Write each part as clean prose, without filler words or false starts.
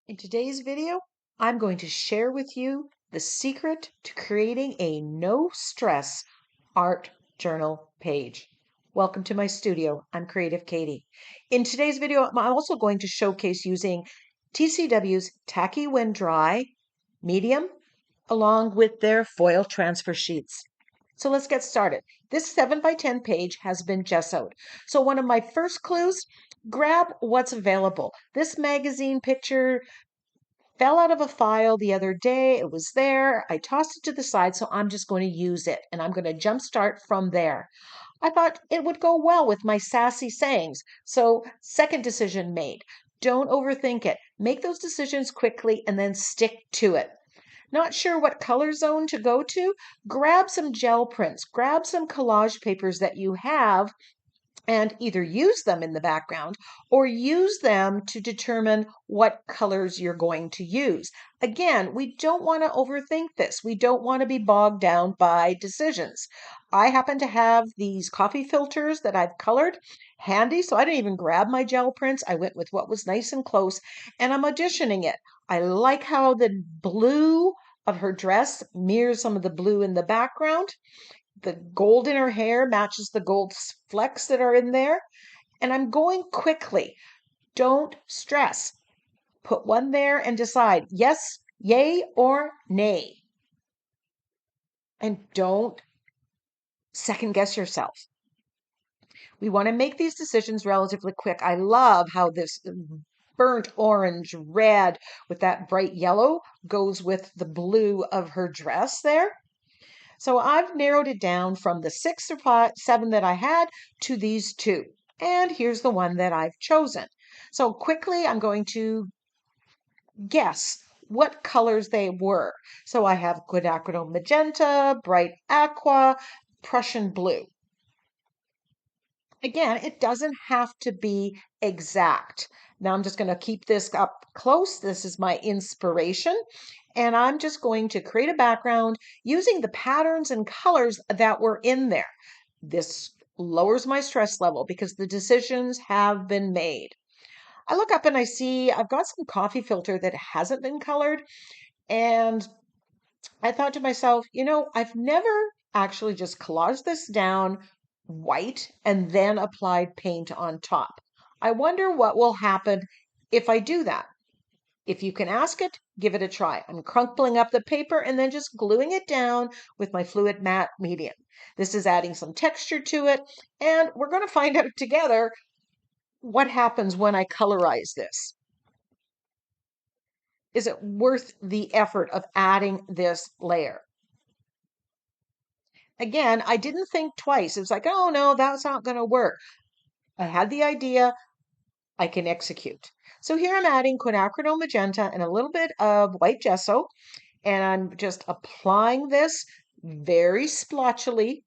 In today's video, I'm going to share with you the secret to creating a no-stress art journal page. Welcome to my studio. I'm Creative Katie. In today's video, I'm also going to showcase using TCW's Tacky When Dry medium along with their foil transfer sheets. So let's get started. This 7x10 page has been gessoed. So one of my first clues, grab what's available. This magazine picture fell out of a file the other day. It was there. I tossed it to the side, so I'm just going to use it and I'm going to jumpstart from there. I thought it would go well with my sassy sayings. So, second decision made. Don't overthink it. Make those decisions quickly and then stick to it. Not sure what color zone to go to? Grab some gel prints, grab some collage papers that you have, and either use them in the background or use them to determine what colors you're going to use. Again, we don't want to overthink this. We don't want to be bogged down by decisions. I happen to have these coffee filters that I've colored handy, so I didn't even grab my gel prints. I went with what was nice and close, and I'm auditioning it. I like how the blue of her dress mirrors some of the blue in the background. The gold in her hair matches the gold flecks that are in there. And I'm going quickly. Don't stress. Put one there and decide yes, yay, or nay. And don't second guess yourself. We want to make these decisions relatively quick. I love how this burnt orange, red with that bright yellow goes with the blue of her dress there. So I've narrowed it down from the 6 or 7 that I had to these 2. And here's the one that I've chosen. So quickly, I'm going to guess what colors they were. So I have quinacridone magenta, bright aqua, Prussian blue. Again, it doesn't have to be exact. Now I'm just going to keep this up close. This is my inspiration. And I'm just going to create a background using the patterns and colors that were in there. This lowers my stress level because the decisions have been made. I look up and I see I've got some coffee filter that hasn't been colored. And I thought to myself, I've never actually just collaged this down white and then applied paint on top. I wonder what will happen if I do that. If you can ask it, give it a try. I'm crumpling up the paper and then just gluing it down with my fluid matte medium. This is adding some texture to it, and we're going to find out together what happens when I colorize this. Is it worth the effort of adding this layer? Again, I didn't think twice. It's like, oh no, that's not going to work. I had the idea, I can execute. So here I'm adding quinacridone magenta and a little bit of white gesso, and I'm just applying this very splotchily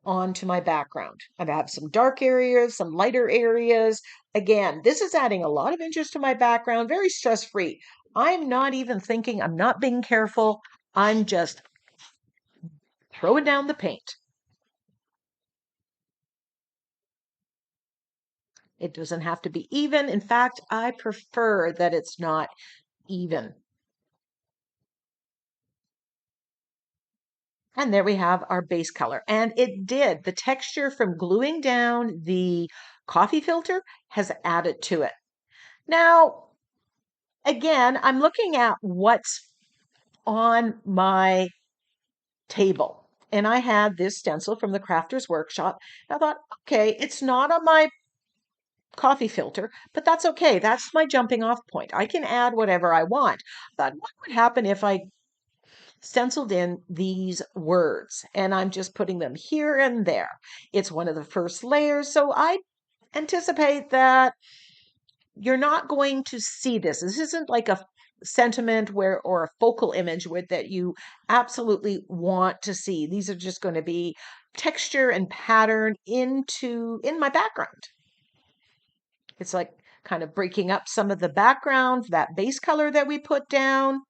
onto my background. I have some dark areas, some lighter areas. Again, this is adding a lot of interest to my background, very stress-free. I'm not even thinking, I'm not being careful. I'm just throwing down the paint. It doesn't have to be even. In fact, I prefer that it's not even. And there we have our base color. And it did. The texture from gluing down the coffee filter has added to it. Now, again, I'm looking at what's on my table. And I had this stencil from the Crafter's Workshop. And I thought, okay, it's not on my coffee filter, but that's okay. That's my jumping off point. I can add whatever I want. I thought, what would happen if I stenciled in these words? And I'm just putting them here and there. It's one of the first layers. So I anticipate that you're not going to see this. This isn't like a sentiment or a focal image that you absolutely want to see. These are just going to be texture and pattern in my background. It's like kind of breaking up some of the background, that base color that we put down.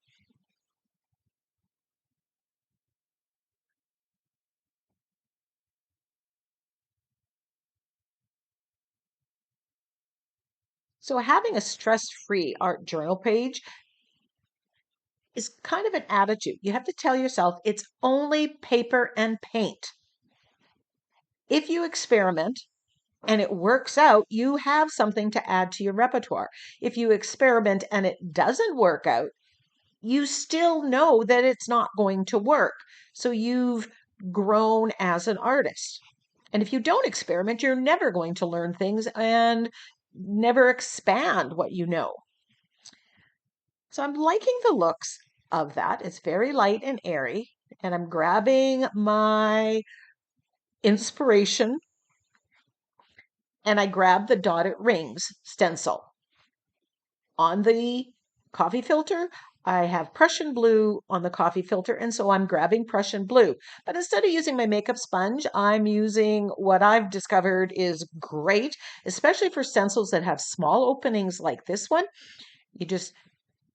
So having a stress-free art journal page is kind of an attitude. You have to tell yourself it's only paper and paint. If you experiment and it works out, you have something to add to your repertoire. If you experiment and it doesn't work out, you still know that it's not going to work. So you've grown as an artist. And if you don't experiment, you're never going to learn things and never expand what you know. So I'm liking the looks of that. It's very light and airy. And I'm grabbing my inspiration and I grab the dotted rings stencil. On the coffee filter, I have Prussian blue on the coffee filter, and so I'm grabbing Prussian blue. But instead of using my makeup sponge, I'm using what I've discovered is great, especially for stencils that have small openings like this one. You just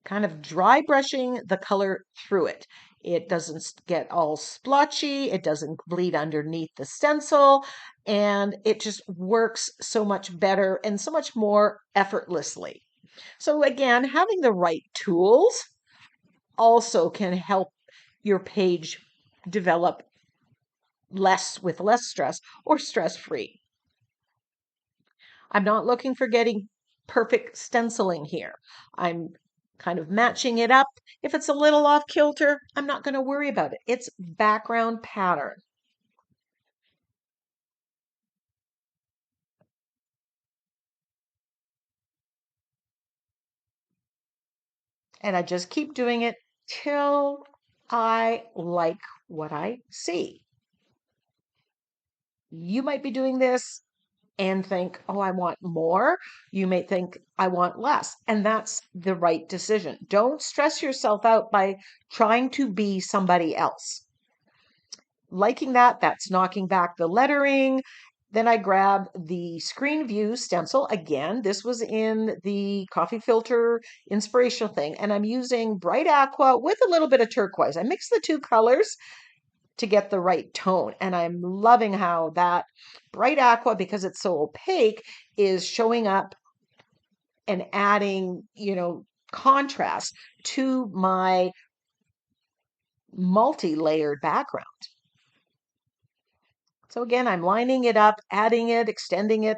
kind of dry brushing the color through it. It doesn't get all splotchy, it doesn't bleed underneath the stencil, and it just works so much better and so much more effortlessly. So again, having the right tools also can help your page develop with less stress or stress-free. I'm not looking for getting perfect stenciling here. I'm kind of matching it up. If it's a little off kilter, I'm not going to worry about it. It's background pattern. And I just keep doing it till I like what I see. You might be doing this and think, oh, I want more. You may think, I want less. And that's the right decision. Don't stress yourself out by trying to be somebody else. Liking that's knocking back the lettering. Then I grab the screen view stencil. Again, this was in the coffee filter inspirational thing. And I'm using bright aqua with a little bit of turquoise. I mix the two colors to get the right tone. And I'm loving how that bright aqua, because it's so opaque, is showing up and adding, contrast to my multi-layered background. So again, I'm lining it up, adding it, extending it,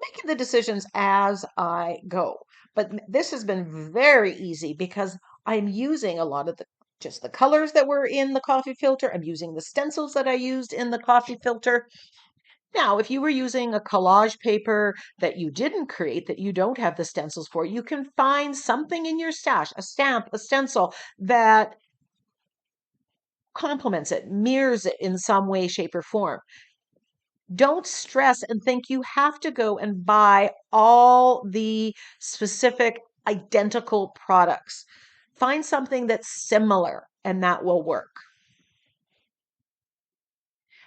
making the decisions as I go. But this has been very easy because I'm using a lot of just the colors that were in the coffee filter. I'm using the stencils that I used in the coffee filter. Now, if you were using a collage paper that you didn't create, that you don't have the stencils for, you can find something in your stash, a stamp, a stencil that complements it, mirrors it in some way, shape, or form. Don't stress and think you have to go and buy all the specific identical products. Find something that's similar and that will work.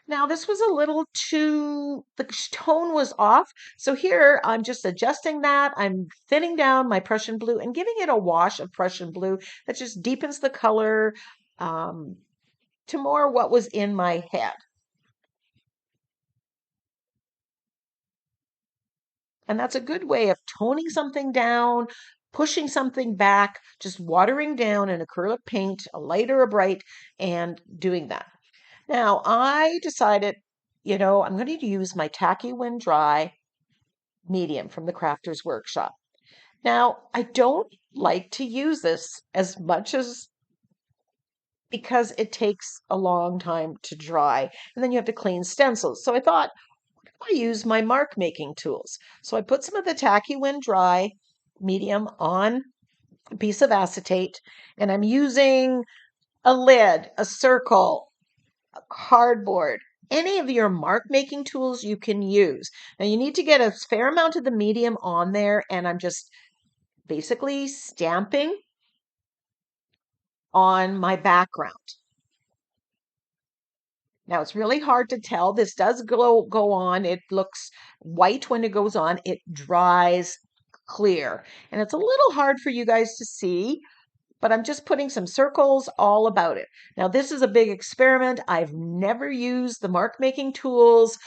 Now, this was a little too, the tone was off. So here I'm just adjusting that. I'm thinning down my Prussian blue and giving it a wash of Prussian blue that just deepens the color to more what was in my head. And that's a good way of toning something down, pushing something back, just watering down an acrylic paint, a light or a bright, and doing that. Now, I decided, I'm going to use my Tacky Wind Dry medium from the Crafter's Workshop. Now, I don't like to use this as much as because it takes a long time to dry, and then you have to clean stencils. So I thought, I use my mark making tools. So I put some of the Tacky Wind Dry medium on a piece of acetate, and I'm using a lid, a circle, a cardboard, any of your mark making tools you can use. Now you need to get a fair amount of the medium on there, and I'm just basically stamping on my background. Now it's really hard to tell. This does go on. It looks white when it goes on. It dries clear. And it's a little hard for you guys to see, but I'm just putting some circles all about it. Now this is a big experiment. I've never used the mark making tools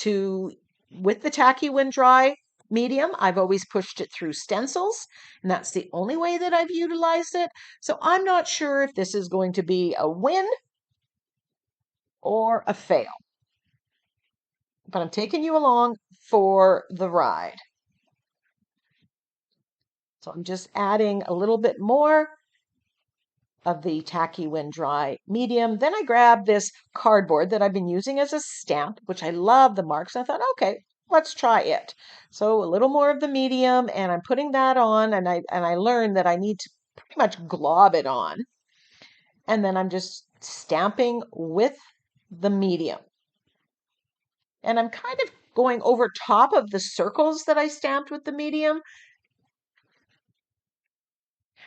with the Tacky Wind Dry medium. I've always pushed it through stencils, and that's the only way that I've utilized it. So I'm not sure if this is going to be a win or a fail, but I'm taking you along for the ride. So I'm just adding a little bit more of the Tacky When Dry medium. Then I grabbed this cardboard that I've been using as a stamp, which I love the marks. I thought, okay, let's try it. So a little more of the medium, and I'm putting that on, and I learned that I need to pretty much glob it on. And then I'm just stamping with the medium. And I'm kind of going over top of the circles that I stamped with the medium.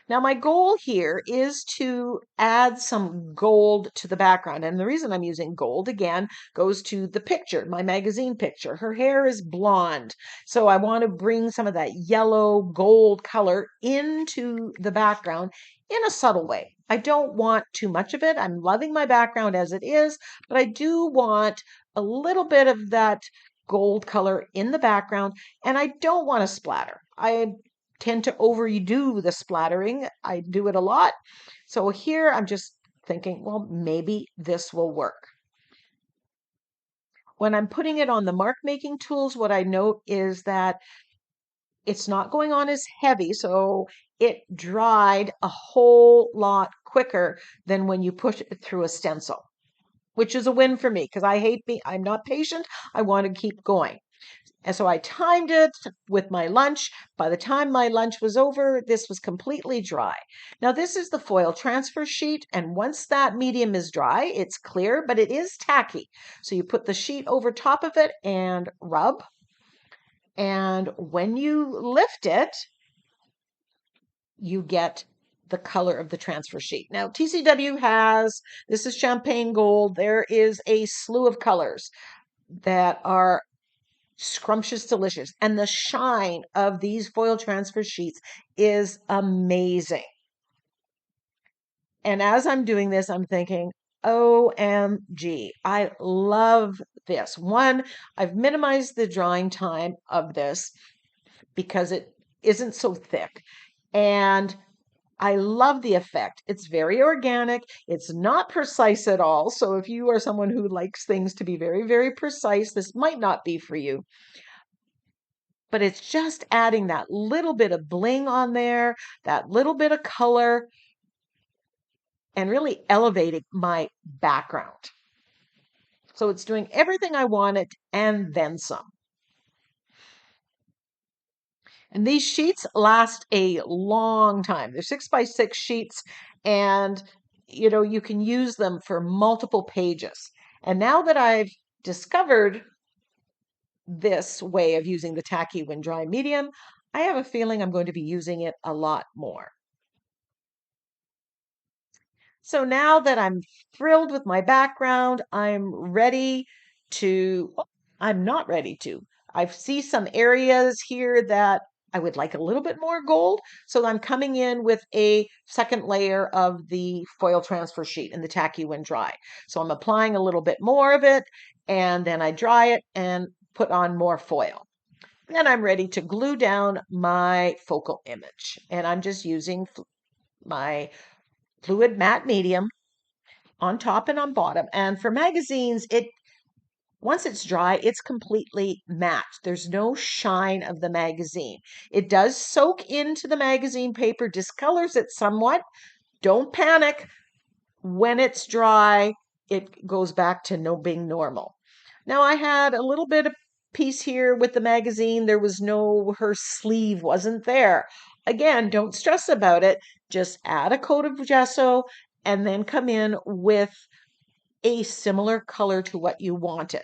Now, my goal here is to add some gold to the background. And the reason I'm using gold, again, goes to the picture, my magazine picture. Her hair is blonde. So I want to bring some of that yellow gold color into the background in a subtle way. I don't want too much of it. I'm loving my background as it is, but I do want a little bit of that gold color in the background, and I don't want to splatter. I tend to overdo the splattering. I do it a lot. So here I'm just thinking, well, maybe this will work. When I'm putting it on the mark making tools, what I note is that it's not going on as heavy, so it dried a whole lot quicker than when you push it through a stencil, which is a win for me because I'm not patient. I want to keep going. And so I timed it with my lunch. By the time my lunch was over, this was completely dry. Now, this is the foil transfer sheet, and once that medium is dry, it's clear, but it is tacky. So you put the sheet over top of it and rub. And when you lift it, you get the color of the transfer sheet. Now, TCW has, this is champagne gold. There is a slew of colors that are scrumptious, delicious. And the shine of these foil transfer sheets is amazing. And as I'm doing this, I'm thinking, OMG, I love this. One, I've minimized the drying time of this because it isn't so thick. And I love the effect. It's very organic. It's not precise at all. So if you are someone who likes things to be very, very precise, this might not be for you. But it's just adding that little bit of bling on there, that little bit of color, and really elevating my background. So it's doing everything I wanted and then some. And these sheets last a long time. They're 6x6 sheets, and you can use them for multiple pages. And now that I've discovered this way of using the Tacky When Dry medium, I have a feeling I'm going to be using it a lot more. So now that I'm thrilled with my background, I'm not ready to. I see some areas here that I would like a little bit more gold. So I'm coming in with a second layer of the foil transfer sheet in the Tacky When Dry. So I'm applying a little bit more of it, and then I dry it and put on more foil. Then I'm ready to glue down my focal image. And I'm just using my fluid matte medium on top and on bottom. And for magazines, once it's dry, it's completely matte. There's no shine of the magazine. It does soak into the magazine paper, discolors it somewhat. Don't panic. When it's dry, it goes back to being normal. Now I had a little bit of piece here with the magazine. Her sleeve wasn't there. Again, don't stress about it. Just add a coat of gesso and then come in with a similar color to what you wanted.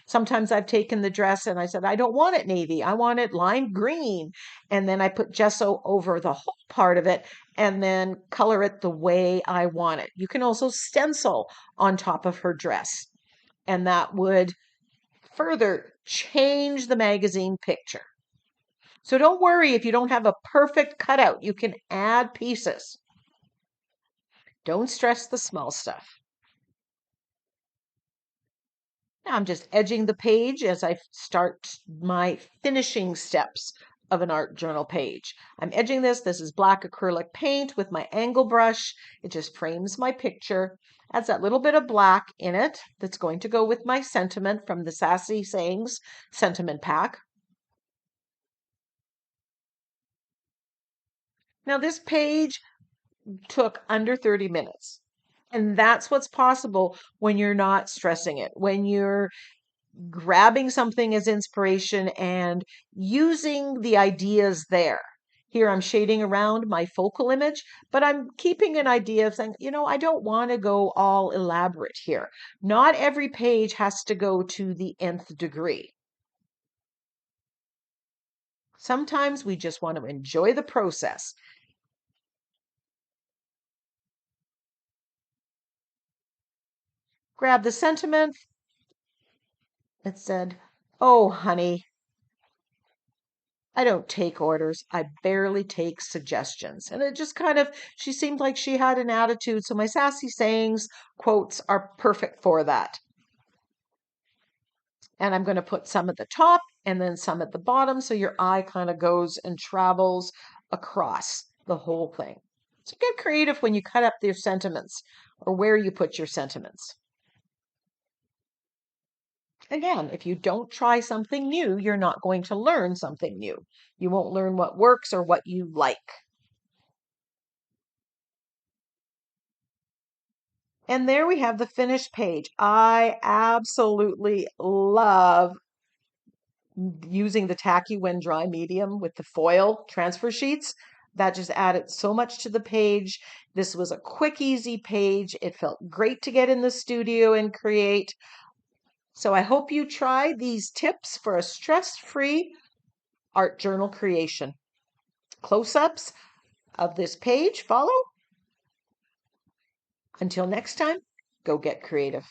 Sometimes I've taken the dress and I said, I don't want it navy. I want it lime green. And then I put gesso over the whole part of it and then color it the way I want it. You can also stencil on top of her dress, and that would further change the magazine picture. So don't worry if you don't have a perfect cutout. You can add pieces. Don't stress the small stuff. Now I'm just edging the page as I start my finishing steps of an art journal page. I'm edging this. This is black acrylic paint with my angle brush. It just frames my picture, adds that little bit of black in it that's going to go with my sentiment from the Sassy Sayings sentiment pack. Now this page took under 30 minutes. And that's what's possible when you're not stressing it, when you're grabbing something as inspiration and using the ideas there. Here I'm shading around my focal image, but I'm keeping an idea of saying, I don't want to go all elaborate here. Not every page has to go to the nth degree. Sometimes we just want to enjoy the process. Grab the sentiment. It said, "Oh, honey, I don't take orders. I barely take suggestions." And it just she seemed like she had an attitude. So my Sassy Sayings quotes are perfect for that. And I'm going to put some at the top and then some at the bottom. So your eye kind of goes and travels across the whole thing. So get creative when you cut up your sentiments or where you put your sentiments. Again, if you don't try something new, you're not going to learn something new. You won't learn what works or what you like. And there we have the finished page. I absolutely love using the tacky when dry medium with the foil transfer sheets. That just added so much to the page. This was a quick, easy page. It felt great to get in the studio and create. So I hope you try these tips for a stress-free art journal creation. Close-ups of this page follow. Until next time, go get creative.